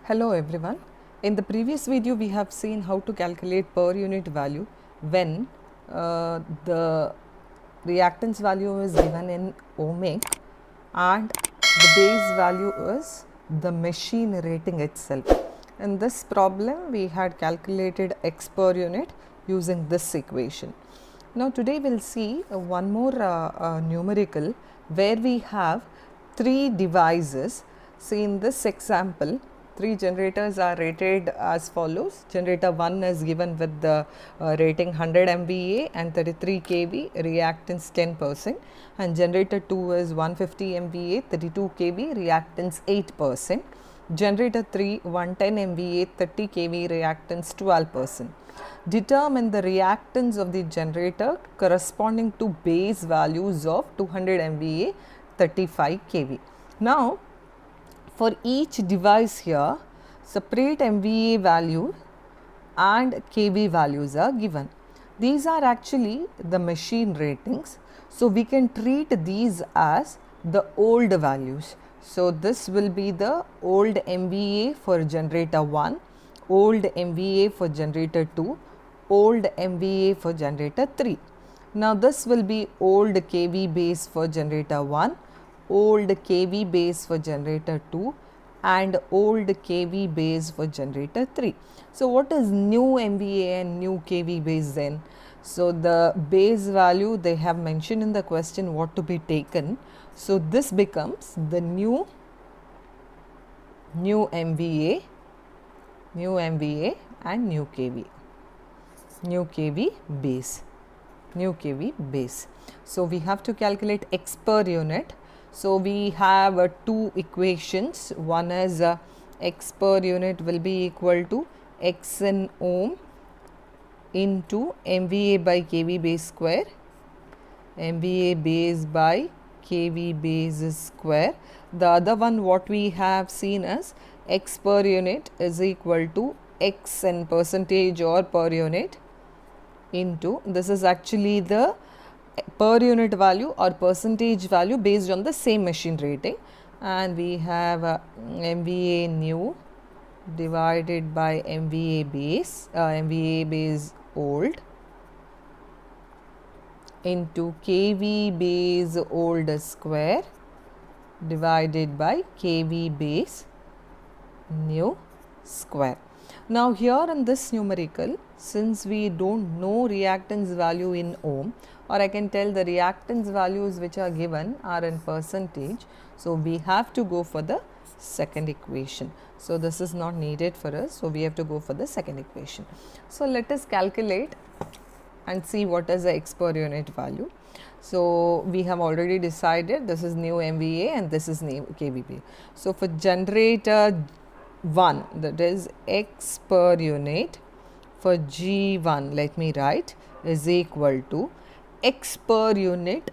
Hello everyone. In the previous video we have seen how to calculate per unit value when the reactance value is given in ohmic and the base value is the machine rating itself. In this problem we had calculated x per unit using this equation. Now today we will see one more numerical where we have three devices. See, in this example, three generators are rated as follows. Generator 1 is given with the rating 100 MVA and 33 kV, reactance 10%, and generator 2 is 150 MVA, 32 kV, reactance 8%. Generator 3 110 MVA, 30 kV, reactance 12%. Determine the reactance of the generator corresponding to base values of 200 MVA, 35 kV. Now, for each device here, separate MVA value and kV values are given. These are actually the machine ratings. So, we can treat these as the old values. So, this will be the old MVA for generator 1, old MVA for generator 2, old MVA for generator 3. Now, this will be old kV base for generator 1, old kV base for generator 2 and old kV base for generator 3. So, what is new MVA and new kV base then? So, the base value they have mentioned in the question what to be taken. So, this becomes the new MVA and new kV base. So, we have to calculate x per unit. So, we have two equations. One is x per unit will be equal to x in ohm into MVA by kV base square, MVA base by kV base square. The other one what we have seen as x per unit is equal to x in percentage or per unit into, this is actually the per unit value or percentage value based on the same machine rating, and we have MVA new divided by MVA base old into kV base old square divided by kV base new square. Now, here in this numerical, since we don't know reactance value in ohm, or I can tell the reactance values which are given are in percentage. So, we have to go for the second equation. So, this is not needed for us. So, we have to go for the second equation. So, let us calculate and see what is the x per unit value. So, we have already decided this is new MVA and this is new kVB. So, for generator 1, that is x per unit for G1, let me write, is equal to x per unit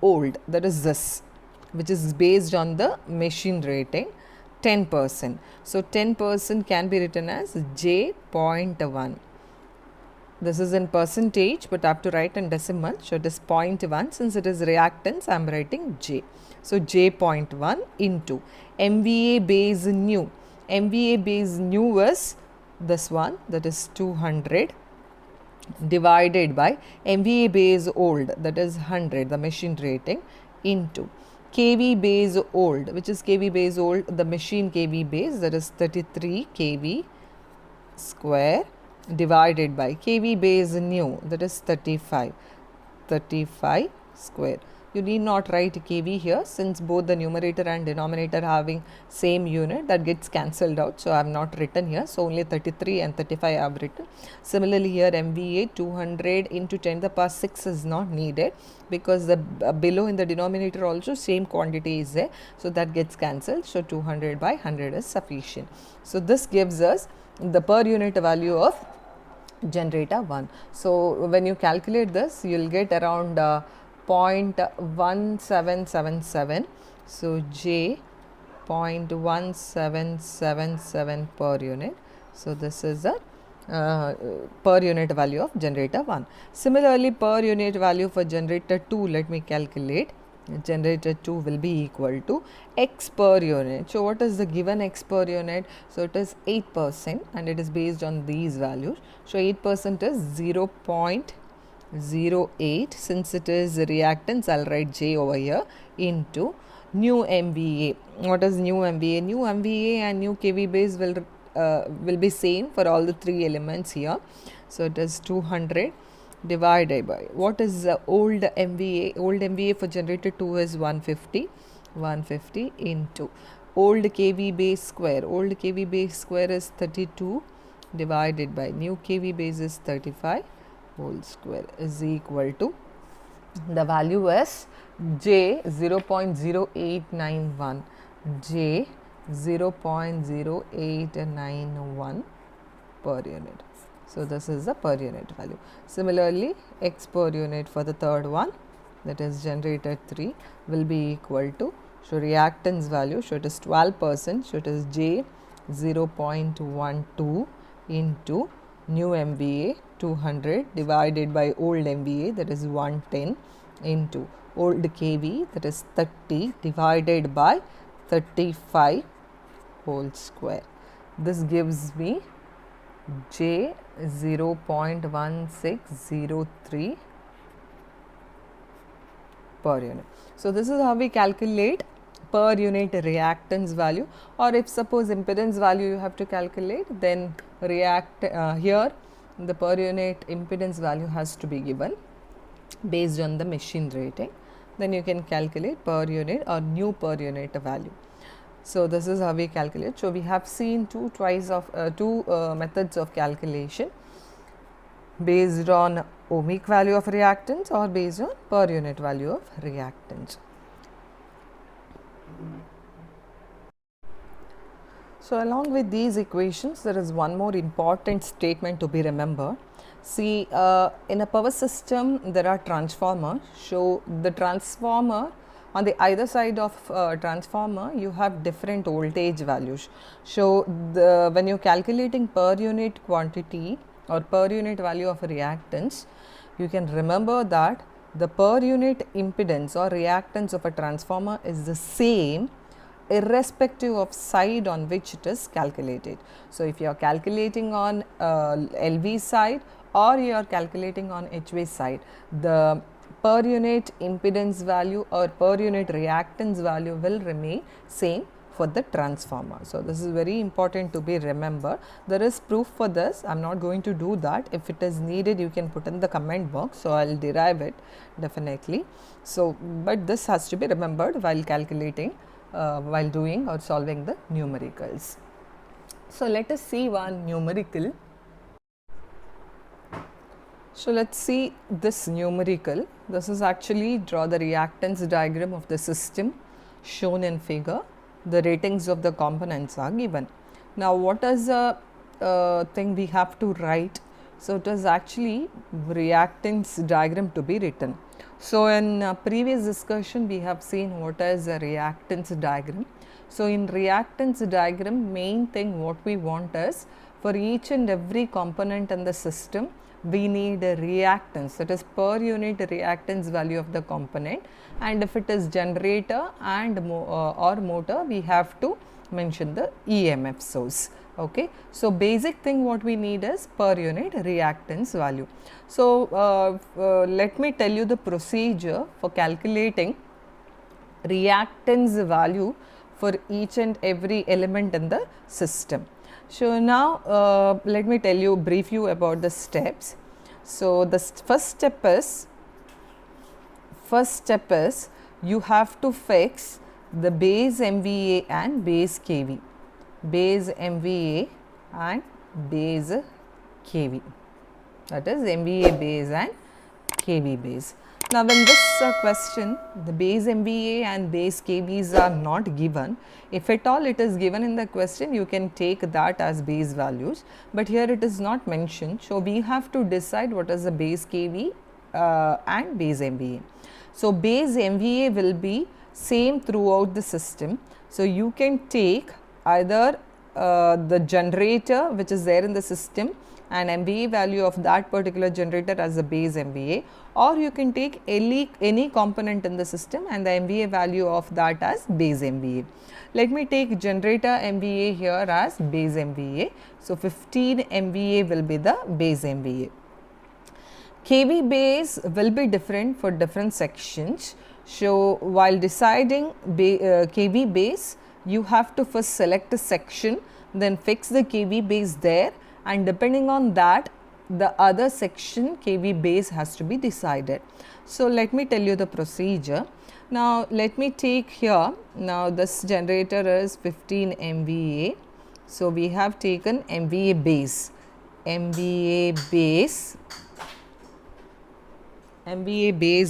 old, that is this, which is based on the machine rating 10%. So, 10% can be written as J.1. This is in percentage, but I have to write in decimal. So, it is 0.1. Since it is reactance, I am writing J. So, J.1 into MVA base new. MVA base new is this one, that is 200 divided by MVA base old, that is 100, the machine rating, into kV base old, which is kV base old, the machine kV base, that is 33 kV square divided by kV base new, that is 35 square. You need not write kV here, since both the numerator and denominator having same unit, that gets cancelled out. So, I have not written here. So, only 33 and 35 I have written. Similarly, here MVA 200 into 10 to the power 6 is not needed, because the below in the denominator also same quantity is there. So, that gets cancelled. So, 200 by 100 is sufficient. So, this gives us the per unit value of generator 1. So, when you calculate this, you will get around 0.1777. So, J 0.1777 per unit. So, this is the per unit value of generator 1. Similarly, per unit value for generator 2, let me calculate. generator 2 will be equal to x per unit. So what is the given x per unit? So it is 8% and it is based on these values. So 8% is 0.08. Since it is reactance, I'll write J over here, into new MVA. What is new MVA? New MVA and new kV base will be same for all the three elements here. So it is 200 divided by, what is the old MVA? Old MVA for generator 2 is 150 into old kV base square. Old kV base square is 32 divided by new kV base is 35 whole square is equal to, the value is J 0.0891, J 0.0891 per unit. So this is the per unit value. Similarly, x per unit for the third one, that is generator 3, will be equal to, so reactance value, so it is 12%, so it is J 0.12 into new MVA 200 divided by old MVA, that is 110, into old kV, that is 30 divided by 35 whole square. This gives me J 0.1603 per unit. So this is how we calculate per unit reactance value, or if suppose impedance value you have to calculate, then here the per unit impedance value has to be given based on the machine rating. Then you can calculate per unit or new per unit value. So this is how we calculate. So we have seen two methods of calculation based on ohmic value of reactance or based on per unit value of reactance. So along with these equations, there is one more important statement to be remembered. See, in a power system there are transformers. So the transformer, on the either side of transformer you have different voltage values. So when you are calculating per unit quantity or per unit value of reactance, you can remember that the per unit impedance or reactance of a transformer is the same irrespective of side on which it is calculated. So if you are calculating on LV side or you are calculating on HV side, the per unit impedance value or per unit reactance value will remain same for the transformer. So this is very important to be remembered. There is proof for this. I am not going to do that. If it is needed, you can put in the comment box. So I will derive it definitely. So but this has to be remembered while calculating, while doing or solving the numericals. So let us see one numerical. So let us see this numerical. This is actually draw the reactance diagram of the system shown in figure. The ratings of the components are given. Now what is the thing we have to write? So it is actually reactance diagram to be written. So in previous discussion we have seen what is a reactance diagram. So in reactance diagram, main thing what we want is, for each and every component in the system we need a reactance, that is per unit reactance value of the component, and if it is generator and or motor, we have to mention the EMF source. Okay. So basic thing what we need is per unit reactance value. So let me tell you the procedure for calculating reactance value for each and every element in the system. So now let me tell you, brief you about the steps. So the first step is you have to fix the base MVA and base kV, base MVA and base kV, that is MVA base and kV base. Now when this question, the base MVA and base KVs are not given, if at all it is given in the question, you can take that as base values, but here it is not mentioned. So we have to decide what is the base KV and base MVA. So base MVA will be same throughout the system. So you can take either the generator which is there in the system an MVA value of that particular generator as a base MVA, or you can take any component in the system and the MVA value of that as base MVA. Let me take generator MVA here as base MVA. So, 15 MVA will be the base MVA. KV base will be different for different sections. So, while deciding KV base, you have to first select a section, then fix the KV base there, and depending on that, the other section KV base has to be decided. So, let me tell you the procedure. Now, let me take here, now this generator is 15 MVA. So, we have taken MVA base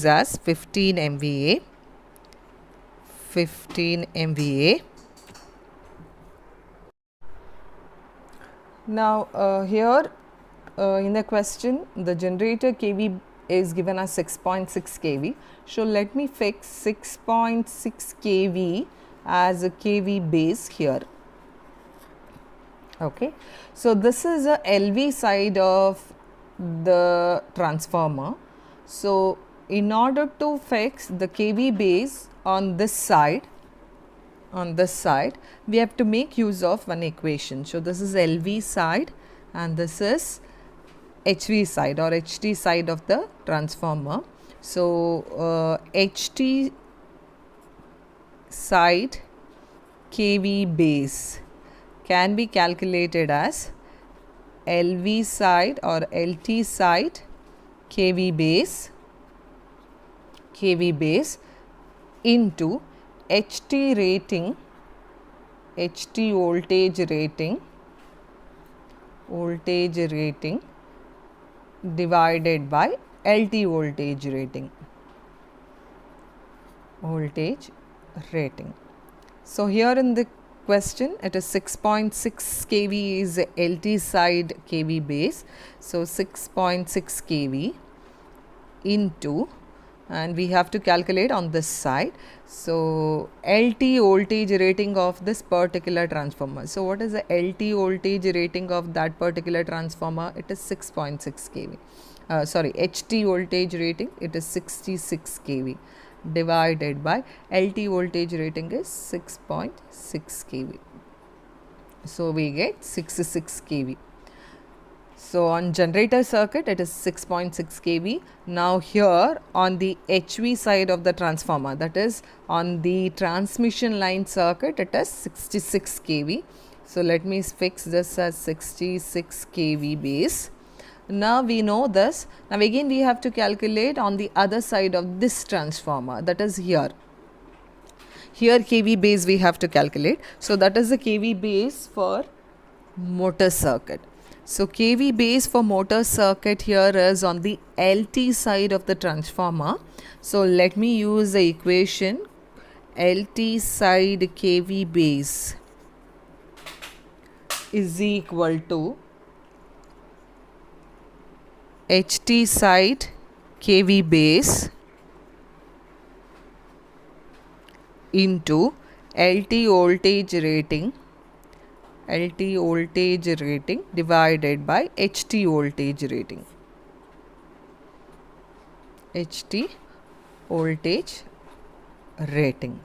as 15 MVA, 15 MVA. Now, here in the question, the generator KV is given as 6.6 kV. So, let me fix 6.6 kV as a KV base here. Okay. So, this is a LV side of the transformer. So, in order to fix the KV base on this side, we have to make use of one equation. So, this is LV side and this is HV side or HT side of the transformer. So, HT side KV base can be calculated as LV side or LT side KV base into HT rating, HT voltage rating divided by LT voltage rating. So, here in the question it is 6.6 kV is LT side KV base. So, 6.6 kV into, and we have to calculate on this side. So, LT voltage rating of this particular transformer. So, what is the LT voltage rating of that particular transformer? It is 6.6 kV. HT voltage rating, it is 66 kV divided by LT voltage rating is 6.6 kV. So, we get 66 kV. So, on generator circuit it is 6.6 kV. Now, here on the HV side of the transformer, that is on the transmission line circuit, it is 66 kV. So, let me fix this as 66 kV base. Now, we know this. Now, again we have to calculate on the other side of this transformer, that is here. Here KV base we have to calculate. So, that is the KV base for motor circuit. So, KV base for motor circuit here is on the LT side of the transformer. So, let me use the equation LT side KV base is equal to HT side KV base into LT voltage rating divided by HT voltage rating. HT voltage rating.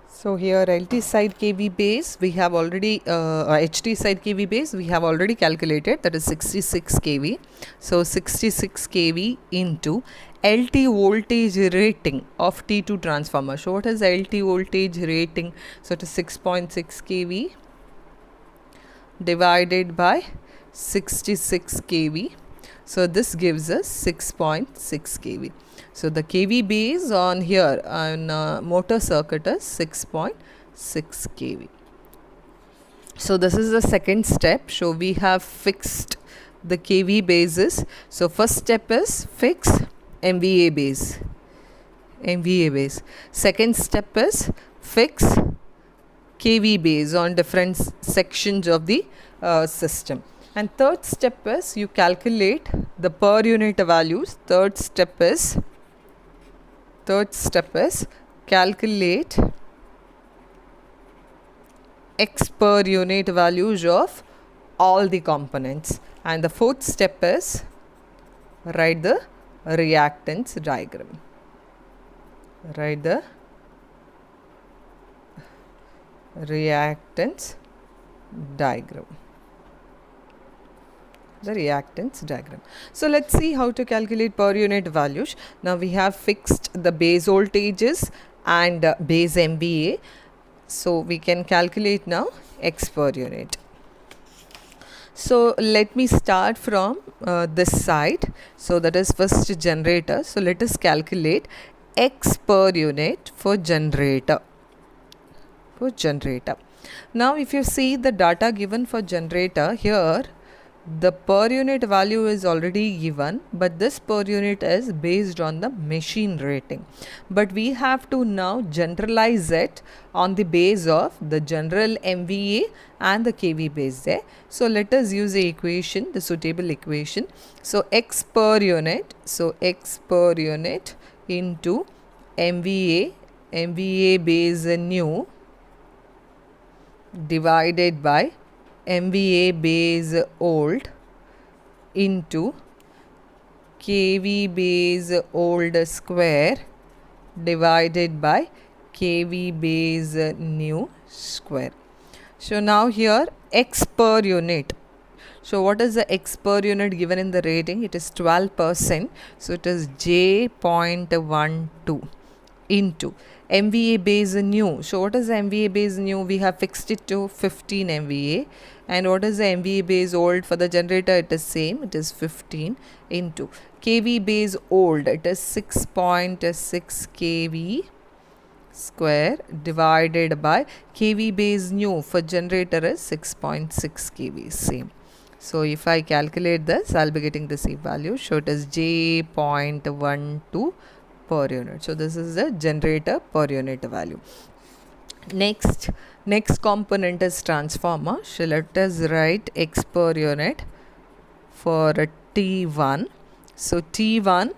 So, here LT side KV base we have already HT side KV base we have already calculated, that is 66 kV. So, 66 kV into LT voltage rating of T2 transformer. So, what is LT voltage rating? So, it is 6.6 kV divided by 66 kV. So, this gives us 6.6 kV. So, the KV base on here on motor circuit is 6.6 kV. So, this is the second step. So, we have fixed the KV bases. So, first step is fix MVA base. Second step is fix KV base on different sections of the system. And third step is you calculate the per unit values. Third step is calculate X per unit values of all the components. And the fourth step is write the reactance diagram. Write the reactance diagram. The reactance diagram. So let's see how to calculate per unit values. Now we have fixed the base voltages and base MVA. So we can calculate now X per unit. So let me start from this side. So that is first generator. So let us calculate X per unit for generator. Now if you see the data given for generator, here the per unit value is already given, but this per unit is based on the machine rating. But we have to now generalize it on the base of the general MVA and the kV base there. So let us use the equation, the suitable equation. So X per unit, into MVA base new divided by MVA base old into kV base old square divided by kV base new square. So now here X per unit. So what is the X per unit given in the rating? It is 12%. So it is J.12 into MVA base new. So what is the MVA base new? We have fixed it to 15 MVA. And what is the MVA base old for the generator? It is same, it is 15 into kV base old, it is 6.6 kV square divided by kV base new for generator is 6.6 kV, same. So if I calculate this, I'll be getting the same value. So it is J.12 per unit. So this is the generator per unit value. Next component is transformer. So let us write X per unit for T1. So T1,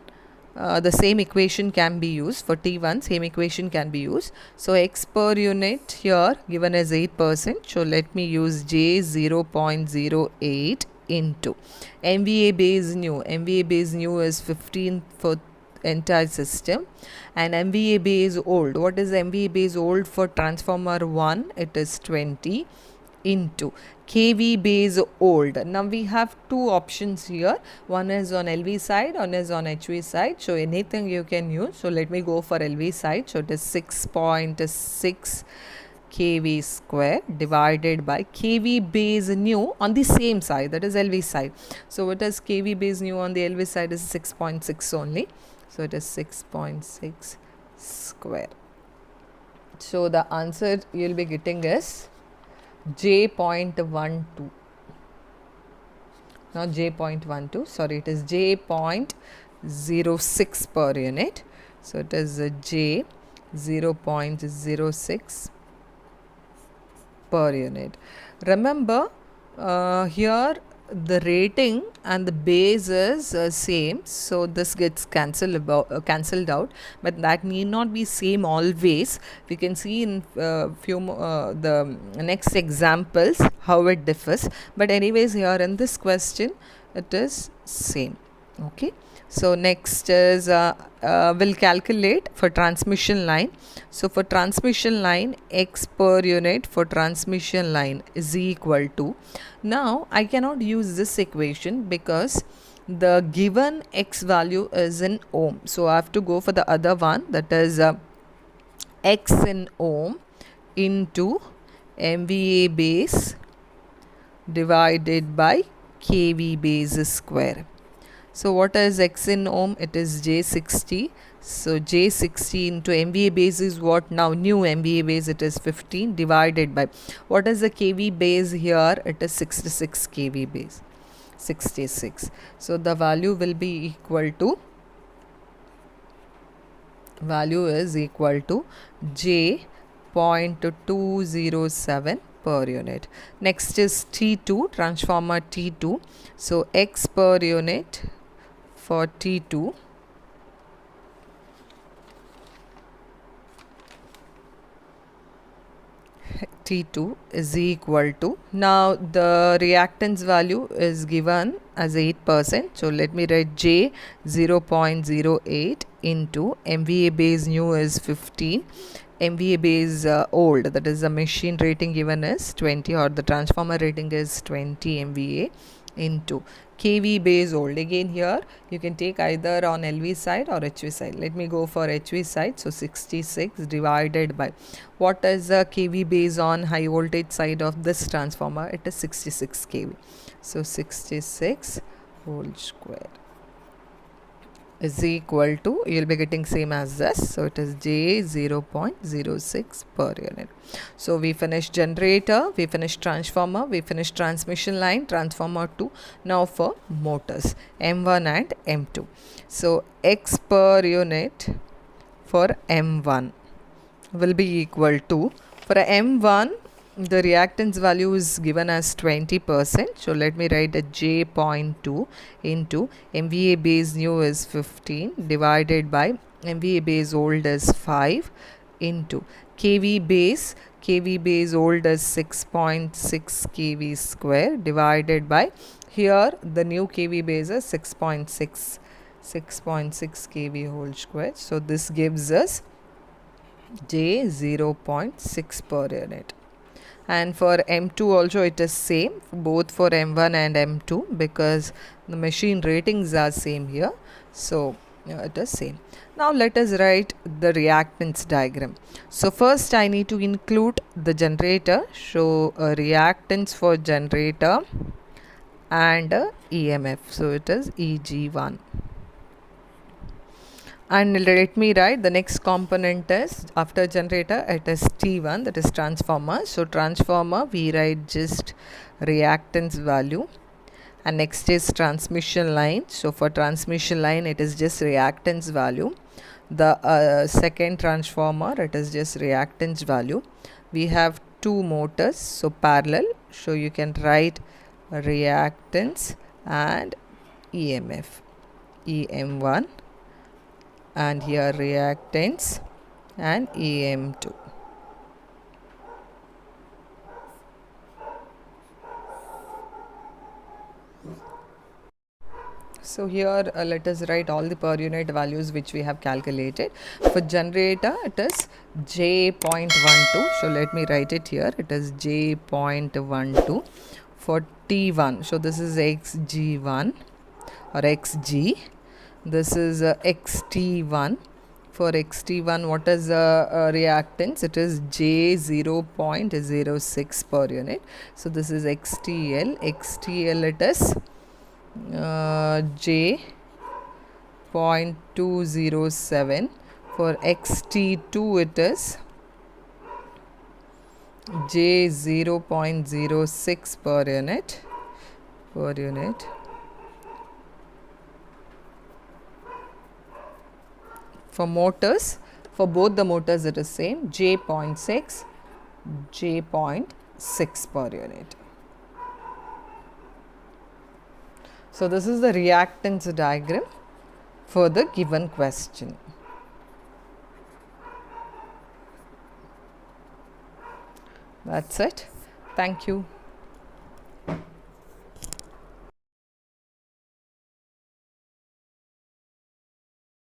the same equation can be used for T1, same equation can be used. So X per unit here given as 8%. So let me use J 0.08 into MVA base new. MVA base new is 15 for entire system, and MVA base old. What is MVA base old for transformer 1? It is 20 into kV base old. Now we have two options here. One is on LV side, one is on HV side. So anything you can use. So let me go for LV side. So it is 6.6 kV square divided by kV base new on the same side, that is LV side. So what is kV base new on the LV side is 6.6 only. So it is 6.6 square. So the answer you will be getting is J.12. Not J.12, sorry, it is J.06 per unit. So it is J 0.06 per unit. Remember here the rating and the base is same, so this gets cancelled out, but that need not be same always. We can see in the next examples how it differs, but anyways here in this question it is same. Okay, so next is we'll calculate for transmission line. So for transmission line, X per unit for transmission line is equal to, now I cannot use this equation because the given X value is in ohm. So I have to go for the other one, that is X in ohm into MVA base divided by kV base square. So what is X in ohm? It is J60. So J60 into MVA base is what? Now new MVA base, it is 15 divided by, what is the kV base here? It is 66 kV base, 66. So the value will be equal to, value is equal to J.207 per unit. Next is T2, transformer T2. So X per unit for T2 T2 is equal to, now the reactance value is given as 8%. So let me write J 0.08 into MVA base new is 15, MVA base old, that is the machine rating given is 20, or the transformer rating is 20 MVA, into kV base old. Again here you can take either on LV side or HV side. Let me go for HV side. So 66 divided by, what is the kV base on high voltage side of this transformer? It is 66 kV. So 66 whole square is equal to, you will be getting same as this. So it is J 0.06 per unit. So we finished generator, we finished transformer, we finished transmission line, transformer 2. Now for motors M1 and M2. So X per unit for M1 will be equal to, for M1 the reactance value is given as 20%. So let me write a J 0.2 into MVA base new is 15 divided by MVA base old is 5 into kV base old is 6.6 kV square divided by, here the new kV base is 6.6 kV whole square. So this gives us J 0.6 per unit. And for M2 also it is same, both for M1 and M2, because the machine ratings are same here. So it is same. Now let us write the reactance diagram. So first I need to include the generator. Show a reactance for generator and a EMF. So it is EG1. And let me write the next component is, after generator it is T1, that is transformer. So transformer we write just reactance value, and next is transmission line. So for transmission line it is just reactance value. The second transformer, it is just reactance value. We have two motors, so parallel, so you can write reactance and EMF, EM1, and here reactance and EM2. So here let us write all the per unit values which we have calculated. For generator it is J 0.12. So let me write it here. It is J 0.12 for T1. So this is XG1 or XG. This is XT1. For XT1, what is the reactance? It is J 0.06 per unit. So this is XTL. XTL it is J 0.207. For XT2 it is J 0.06 per unit. For motors, for both the motors it is same, J 0.6, J 0.6 per unit. So this is the reactance diagram for the given question. That's it. Thank you.